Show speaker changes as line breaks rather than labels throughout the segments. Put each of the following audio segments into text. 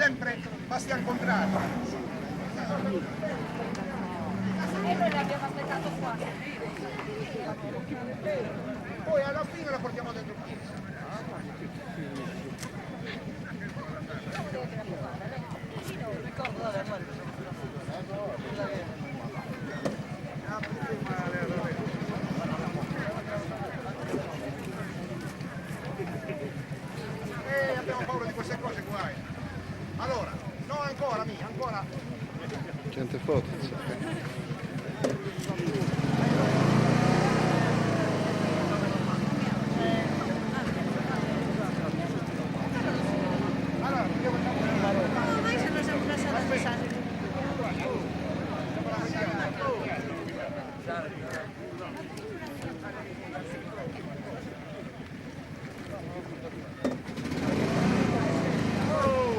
sempre Bastian Contrario.
E noi l'abbiamo aspettato qua.
Poi alla fine la portiamo dentro il chiesa. Abbiamo paura di queste cose qua. Allora, no ancora, ancora.
Gente foto.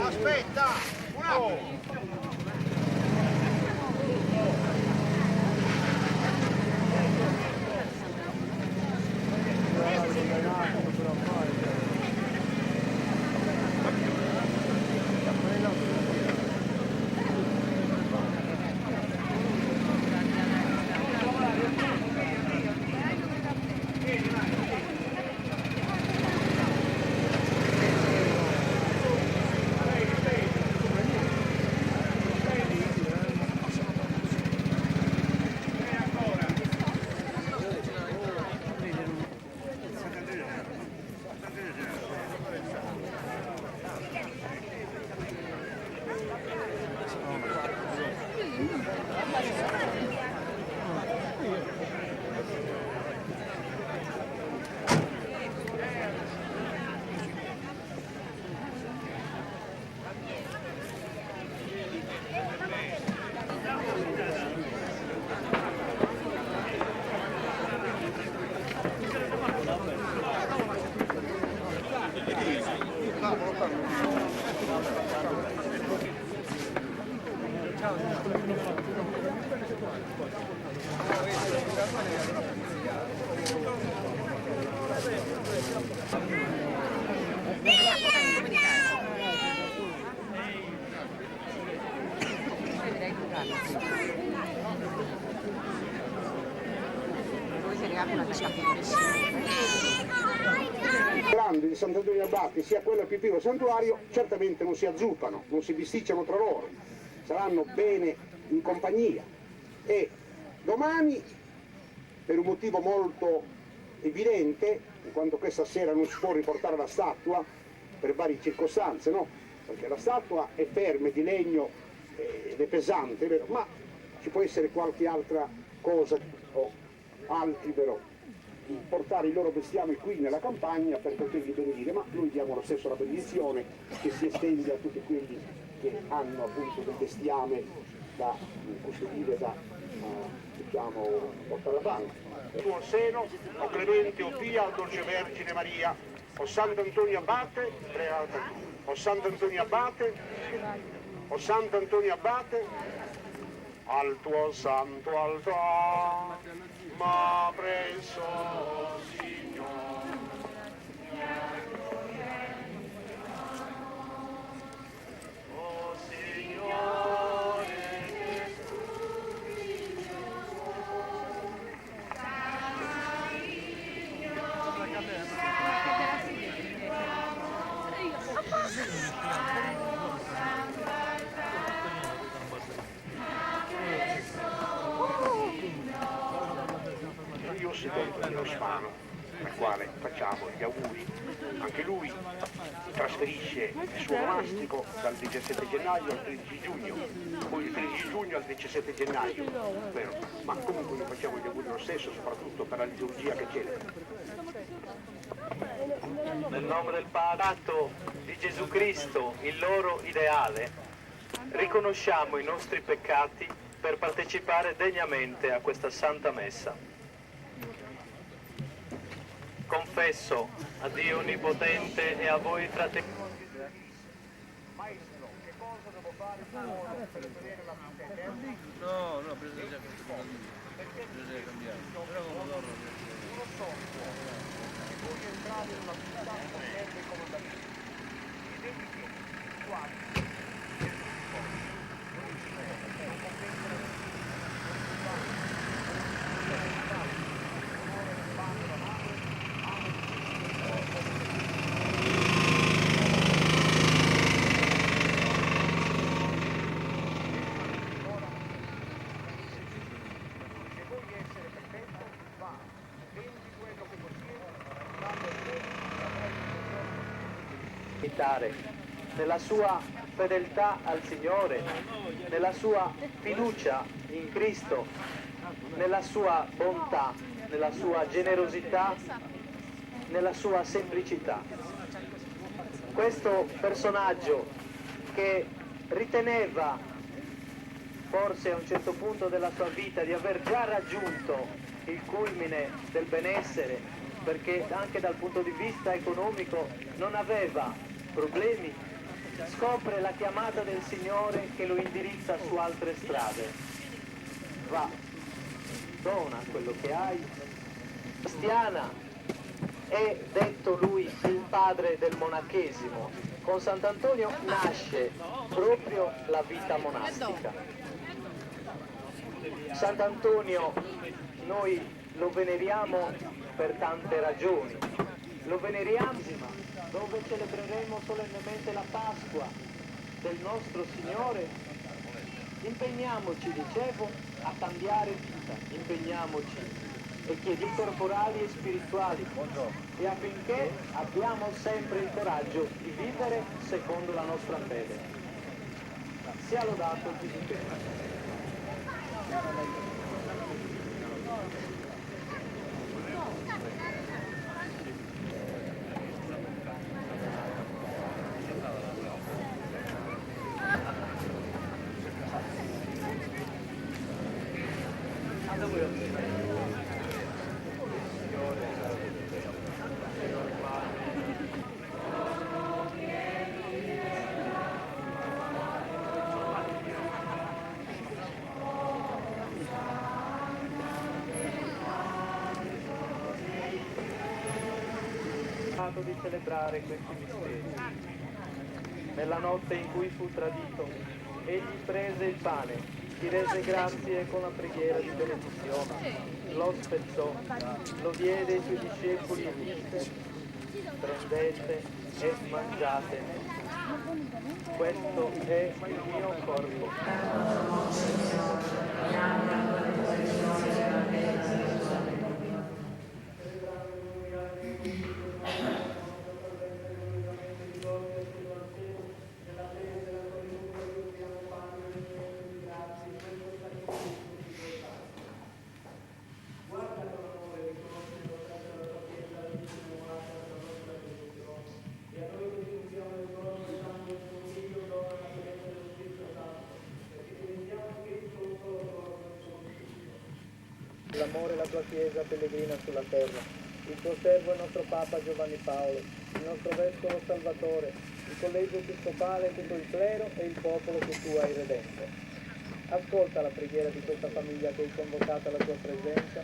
Aspetta, un attimo. Grandi di Sant'Antonio Abate sia quello più piccolo santuario certamente non si azzuppano, non si bisticciano tra loro, saranno bene in compagnia e domani, per un motivo molto evidente, in quanto questa sera non si può riportare la statua per varie circostanze, no? Perché la statua è ferma, è di legno ed è pesante, vero? Ma ci può essere qualche altra cosa o altri però portare il loro bestiame qui nella campagna per poterli benedire, ma noi diamo lo stesso la benedizione che si estende a tutti quelli che hanno appunto del bestiame da custodire, da diciamo portare avanti. Tuo seno, o Clemente, o Pia, o Dolce Vergine Maria, o Sant'Antonio Abate, o Sant'Antonio Abate, o Sant'Antonio Abate, al tuo santo altare, ma presso Signore. Oh Signore Io secondo Nino Spano, al quale facciamo gli auguri. Anche lui trasferisce il suo monastico dal 17 gennaio al 13 giugno, poi il 13 giugno al 17 gennaio, vero? Ma comunque noi facciamo gli auguri lo stesso, soprattutto per la liturgia che celebra.
Nel nome del Padre di Gesù Cristo, il loro ideale, riconosciamo i nostri peccati per partecipare degnamente a questa Santa Messa. Confesso a Dio Onnipotente e a voi fratelli.
Maestro, che cosa devo fare per ottenere la vita eterna?
No, presa già questo bisogna cambiare. Però come loro
Uno sogno, vuoi entrare in una vita potente come da Dio. I dediti quali
imitare, nella sua fedeltà al Signore, nella sua fiducia in Cristo, nella sua bontà, nella sua generosità, nella sua semplicità. Questo personaggio che riteneva forse a un certo punto della sua vita di aver già raggiunto il culmine del benessere, perché anche dal punto di vista economico non aveva problemi, scopre la chiamata del Signore che lo indirizza su altre strade. Va, dona quello che hai. Cristiana è detto lui il padre del monachesimo. Con Sant'Antonio nasce proprio la vita monastica. Sant'Antonio noi lo veneriamo per tante ragioni. Lo veneriamo dove celebreremo solennemente la Pasqua del nostro Signore. Impegniamoci, dicevo, a cambiare vita, impegniamoci e chiedi corporali e spirituali e affinché abbiamo sempre il coraggio di vivere secondo la nostra fede. Sia lodato Gesù Cristo. Di celebrare questi misteri. Nella notte in cui fu tradito, egli prese il pane, ti rese grazie con la preghiera di benedizione, lo spezzò, lo diede ai suoi discepoli e disse: prendete e mangiate, questo è il mio corpo. L'amore e la tua Chiesa pellegrina sulla terra, il tuo servo e il nostro Papa Giovanni Paolo, il nostro Vescovo Salvatore, il Collegio Episcopale, tutto il clero e il popolo che tu hai redento. Ascolta la preghiera di questa famiglia che hai convocata alla tua presenza,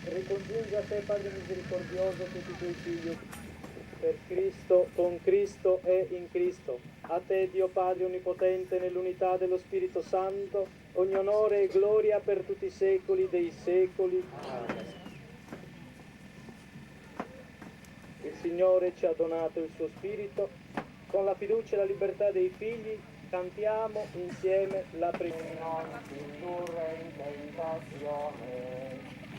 ricongiungi a te, Padre misericordioso, tutti i tuoi figli, per Cristo, con Cristo e in Cristo. A te, Dio Padre Onnipotente, nell'unità dello Spirito Santo, ogni onore e gloria per tutti i secoli dei secoli. Amen. Il Signore ci ha donato il suo Spirito. Con la fiducia e la libertà dei figli cantiamo insieme la preghiera.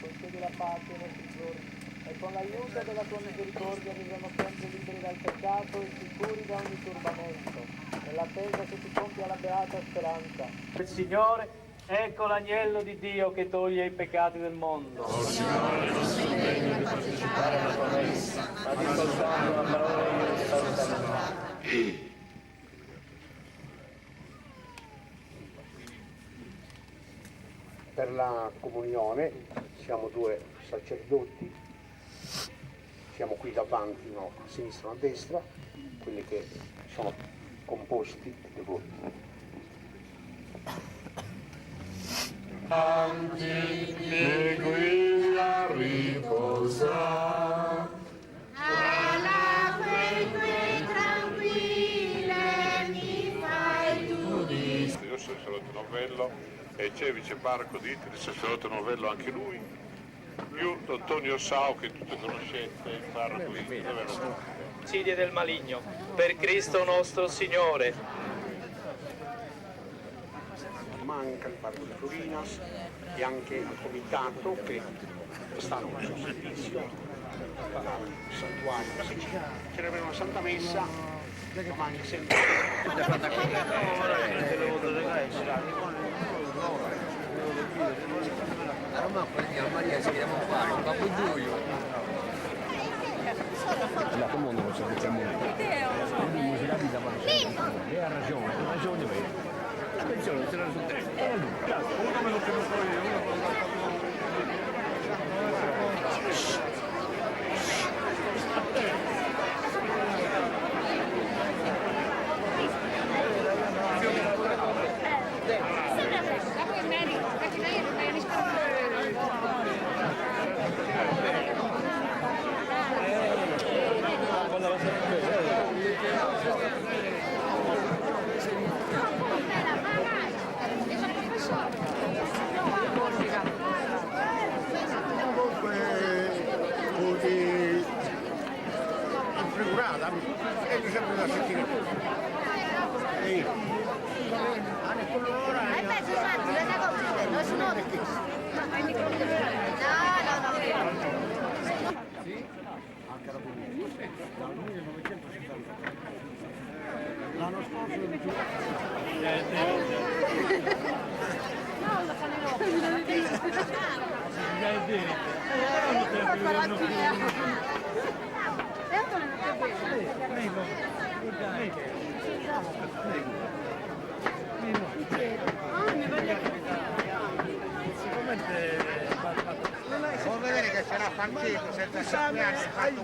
Concedi la pace ai nostri giorni e con l'aiuto della tua misericordia viviamo sempre liberi dal peccato e sicuri da ogni turbamento, nell'attesa che si compia la beata speranza. Il Signore, ecco l'agnello di Dio che toglie i peccati del mondo.
Oh Signore, non sono degno di partecipare alla tua messa,
Ma di soltanto una parola io ti sarò salvato.
Per la comunione siamo due sacerdoti, siamo qui davanti, no, a sinistra e a destra, quelli che sono composti e devoti.
Tranquilla riposa,
all'acque tranquille mi fai tu di.
Io sono il sacerdote Novello e c'è il vice parroco di Itri, il sacerdote Novello anche lui, più Antonio Sao che tutti conoscete, il parroco di Itri.
Insidie del maligno, per Cristo nostro Signore.
Manca il parroco di Florinas e anche il comitato che stanno al suo servizio santuario, celebreremo la Santa Messa, domani sempre.
A Roma a Maria si chiama fare un papuggioio.
La comune non so che c'è quindi si la vita ma e ha ragione vero. La pensione ce l'ha sul telefono. Uno me lo conosco io,
Vuol vedere che c'era Francesco senza sapere fatto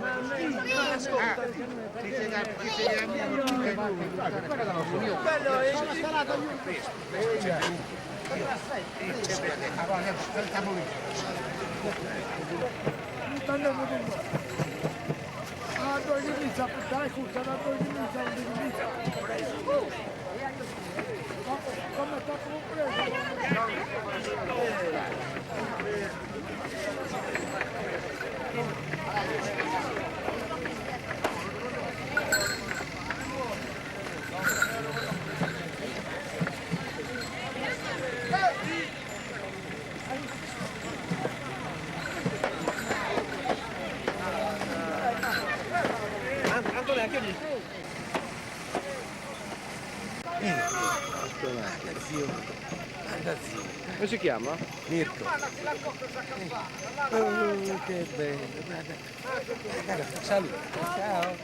Come si chiama?
Mirko. Che bello. Salute. Ciao.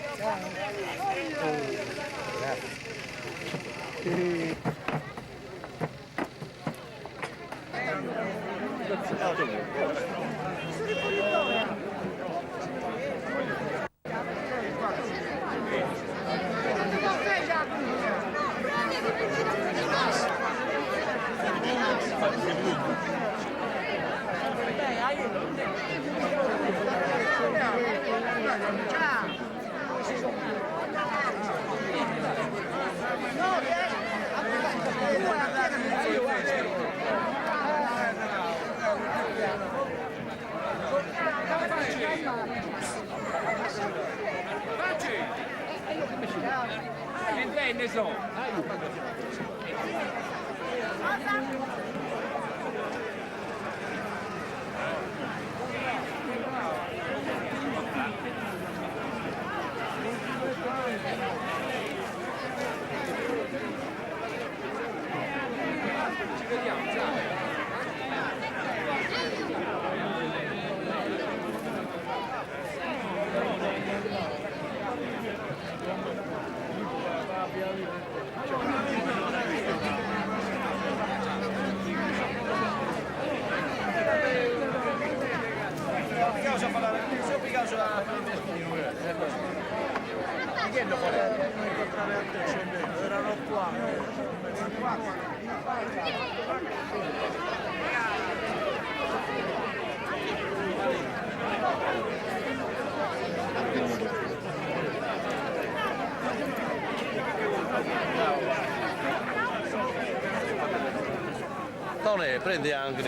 Tone, prendi anche.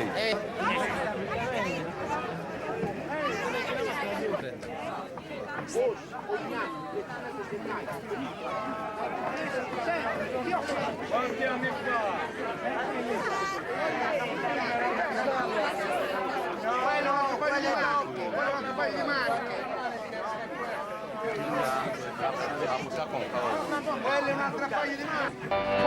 Quanti anni fa?
Quello che fai di Marche.
a buttare con il cavolo.
Quella è un'altra paio di mani.